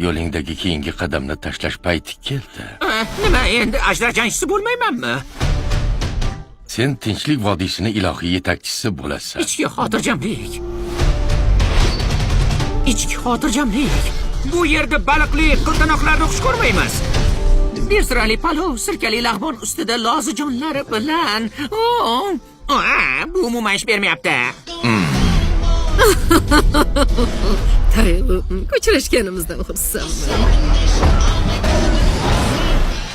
Yo'lingdagi keyingi qadamni tashlash payti keldi. Nima endi ajdar jangchisi bo'lmaymanmi? Sen Tinchlik vodiysining ilohiy yetakchisi bo'lasan. Ichki xotirjamlik. Ichki xotirjamlik. Bu yerda baliqli qiltanoqlarni xush ko'rmaymiz. Bezrali palov, sirkali lag'mon ustida lozijonlari bilan. Bu umuman ish bermayapti. Ko'chirashganimizdan xursandman.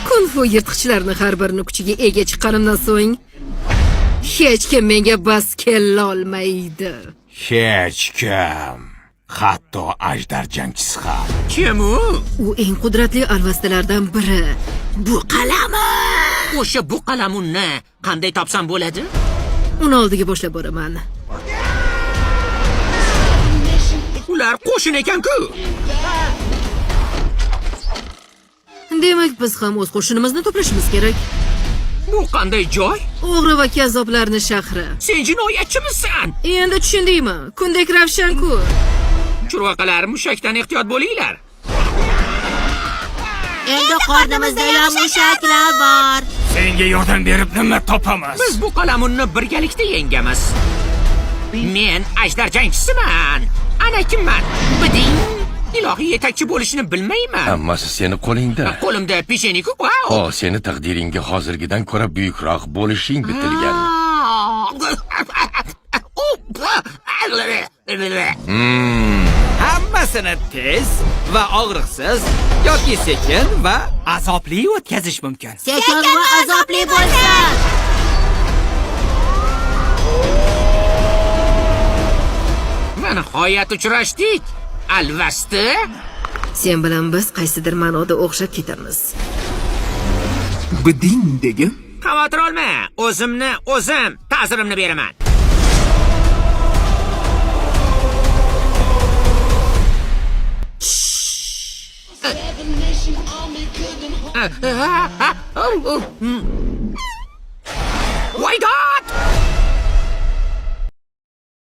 Kung fu yirtqichlarning har birini kuchiga ega chiqqanimdan so'ng hech kim menga bas kela olmaydi. Hech kim. Hatto ajdar jangchisi ham. Kim u? U eng qudratli alvastalardan biri. Bu qalami. O'sha bu qalamunni qanday topsam bo'ladi? Uni oldiga boshlab boraman. Ular qo'shin ekan-ku. Demak, biz ham o'z qo'shinimizni to'plashimiz kerak. Bu qanday joy? O'g'ri va kazzoblarning shahri. Sen jinoyatchimisan? Endi tushundingmi? Kundek ravshan-ku. Churvaqalar, mushakdan ehtiyot bo'linglar. Endi qornimizda ham mushaklar bor. Senga yordam berib nima topamiz? Biz bu qalamunni birgalikda yengamiz. Men ajdar jangchisiman. Ana kimman? Biding. Ilohiy yetakchi bo'lishni bilmayman. Hammasi seni qo'lingda. Qo'limda pesheniku. Seni taqdiringga hozirgidan ko'ra buyukroq bo'lishing bitilgan. Hammasini tez va og'riqsiz yoki sekin va azobli o'tkazish mumkin. Sekin va azobli bo'lsin. Va nihoyat uchrashdik. Alvasti. Sen bilan biz qaysidir ma'noda o'xshab ketamiz. Biding degan? Xavotir olma. O'zim ta'zirimni beraman. Voyda!